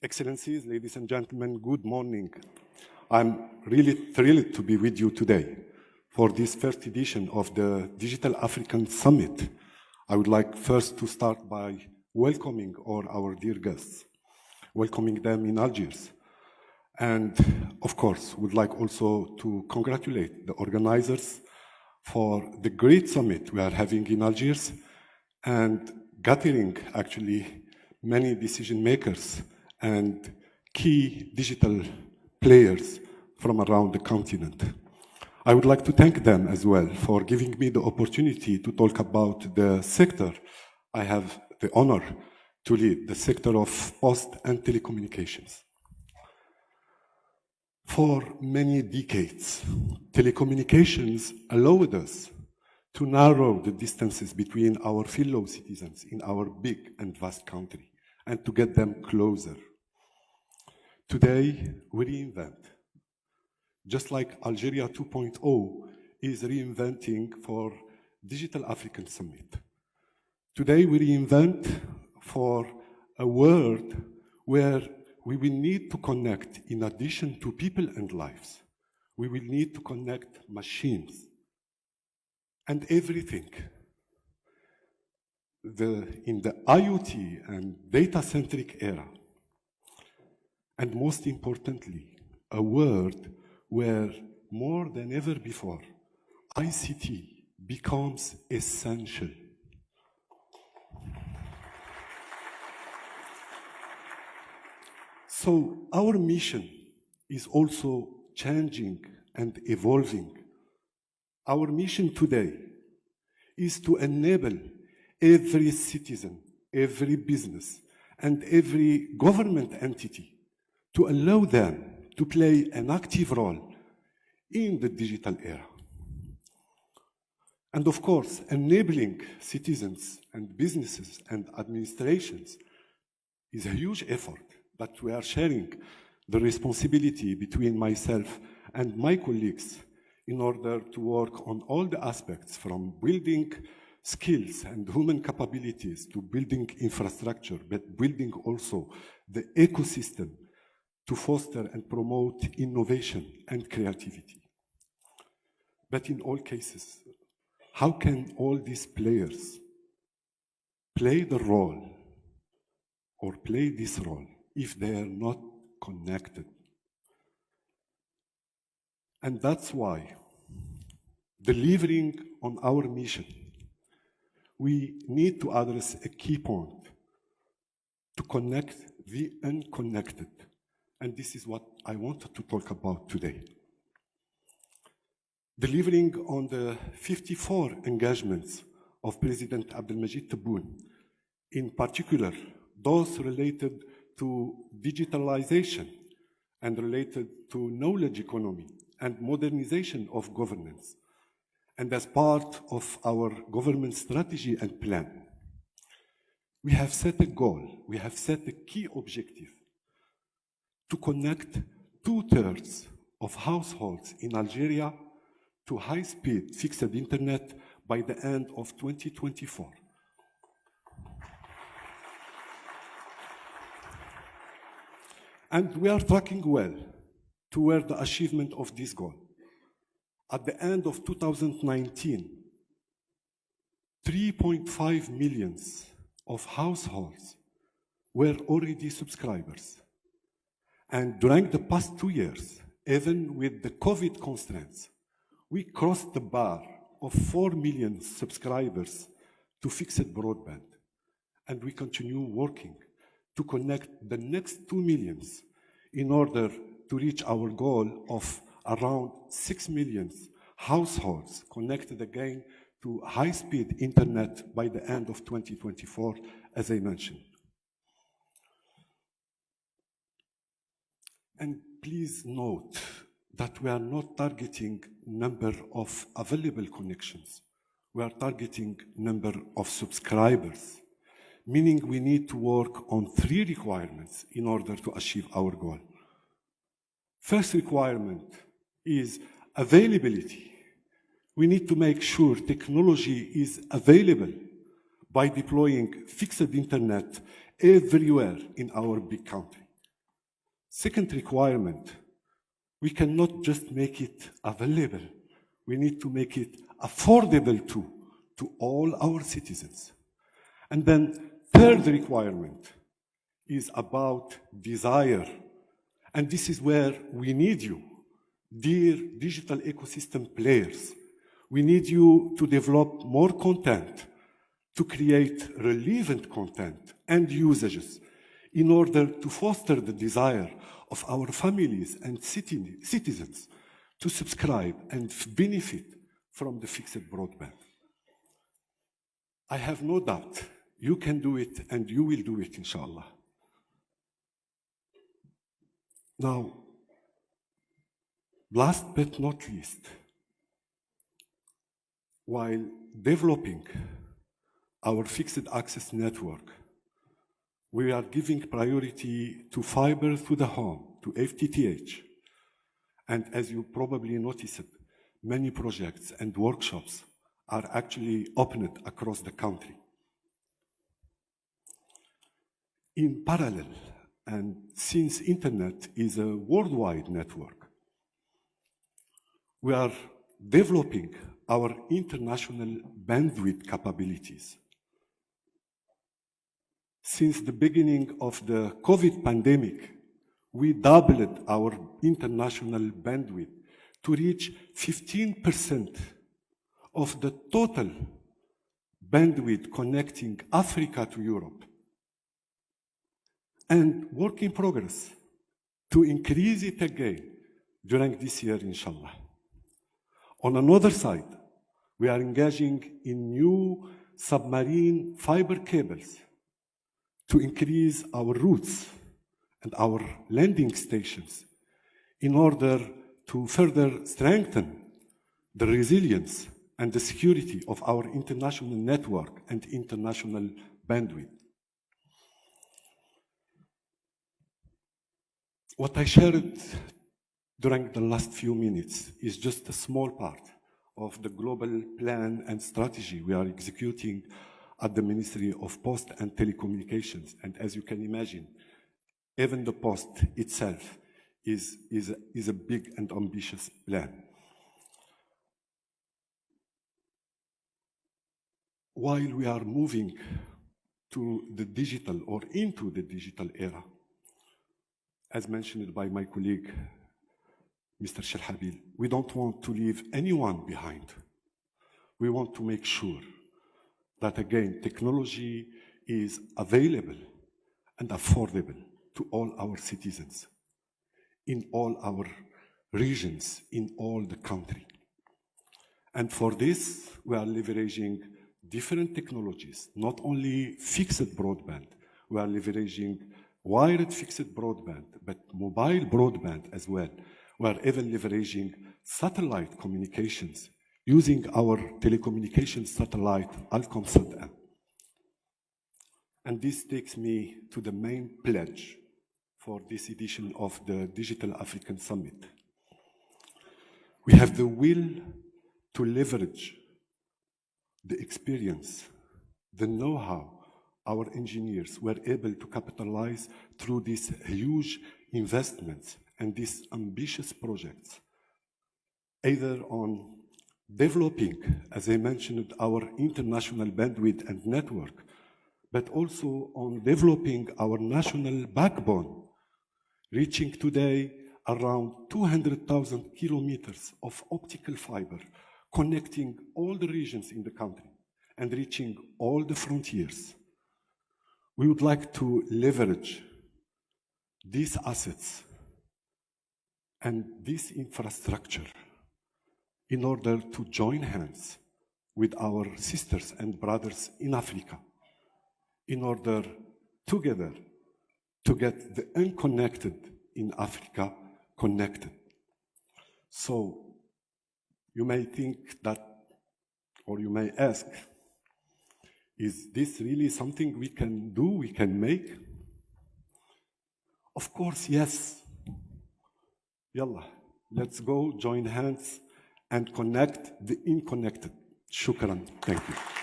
Excellencies, ladies and gentlemen, good morning. I'm really thrilled to be with you today for this first edition of the Digital African Summit. I would like first to start by welcoming all our dear guests, welcoming them in Algiers. And of course, would like also to congratulate the organizers for the great summit we are having in Algiers and gathering actually many decision makers and key digital players from around the continent. I would like to thank them as well for giving me the opportunity to talk about the sector I have the honor to lead, the sector of post and telecommunications. For many decades, telecommunications allowed us to narrow the distances between our fellow citizens in our big and vast country and to get them closer. Today, we reinvent. Just like Algeria 2.0 is reinventing for Digital African Summit. Today, we reinvent for a world where we will need to connect, in addition to people and lives, we will need to connect machines and everything. In the IoT and data-centric era, and most importantly, a world where more than ever before, ICT becomes essential. So our mission is also changing and evolving. Our mission today is to enable every citizen, every business, and every government entity to allow them to play an active role in the digital era. And of course, enabling citizens and businesses and administrations is a huge effort that we are sharing the responsibility between myself and my colleagues in order to work on all the aspects from building skills and human capabilities to building infrastructure, but building also the ecosystem to foster and promote innovation and creativity. But in all cases, how can all these players play the role or play this role if they are not connected? And that's why, delivering on our mission, we need to address a key point, to connect the unconnected. And this is what I wanted to talk about today. Delivering on the 54 engagements of President Abdelmajid Tebboune, in particular, those related to digitalization and related to knowledge economy and modernization of governance, and as part of our government strategy and plan. We have set a goal, we have set a key objective to connect 2/3 of households in Algeria to high-speed fixed internet by the end of 2024. And we are tracking well toward the achievement of this goal. At the end of 2019, 3.5 million of households were already subscribers. And during the past 2 years, even with the COVID constraints, we crossed the bar of 4 million subscribers to fixed broadband. And we continue working to connect the next 2 million in order to reach our goal of around 6 million households connected again to high-speed internet by the end of 2024, as I mentioned. And please note that we are not targeting number of available connections. We are targeting number of subscribers, meaning we need to work on 3 requirements in order to achieve our goal. First requirement is availability. We need to make sure technology is available by deploying fixed internet everywhere in our big country. Second requirement, we cannot just make it available. We need to make it affordable to all our citizens. And then third requirement is about desire. And this is where we need you, dear digital ecosystem players. We need you to develop more content, to create relevant content and usages in order to foster the desire of our families and citizens to subscribe and benefit from the fixed broadband. I have no doubt you can do it and you will do it, inshallah. Now, last but not least, while developing our fixed access network, we are giving priority to fiber to the home, to FTTH. And as you probably noticed, many projects and workshops are actually opened across the country. In parallel, and since internet is a worldwide network, we are developing our international bandwidth capabilities. Since the beginning of the COVID pandemic, we doubled our international bandwidth to reach 15% of the total bandwidth connecting Africa to Europe. And work in progress to increase it again during this year, inshallah. On another side, we are engaging in new submarine fiber cables to increase our routes and our landing stations in order to further strengthen the resilience and the security of our international network and international bandwidth. What I shared during the last few minutes is just a small part of the global plan and strategy we are executing at the Ministry of Post and Telecommunications. And as you can imagine, even the post itself is a big and ambitious plan. While we are moving to the digital or into the digital era, as mentioned by my colleague, Mr. Shalhabil, we don't want to leave anyone behind. We want to make sure that, again, technology is available and affordable to all our citizens, in all our regions, in all the country. And for this, we are leveraging different technologies, not only fixed broadband, we are leveraging wired fixed broadband, but mobile broadband as well. We are even leveraging satellite communications using our telecommunications satellite, Alcomsat. And this takes me to the main pledge for this edition of the Digital African Summit. We have the will to leverage the experience, the know-how our engineers were able to capitalize through these huge investments and these ambitious projects, either on developing, as I mentioned, our international bandwidth and network, but also on developing our national backbone, reaching today around 200,000 kilometers of optical fiber, connecting all the regions in the country and reaching all the frontiers. We would like to leverage these assets and this infrastructure in order to join hands with our sisters and brothers in Africa, in order together to get the unconnected in Africa connected. So you may think that, or you may ask, is this really something we can do, we can make? Of course, yes. Yalla, let's go join hands and connect the unconnected. Shukran. Thank you.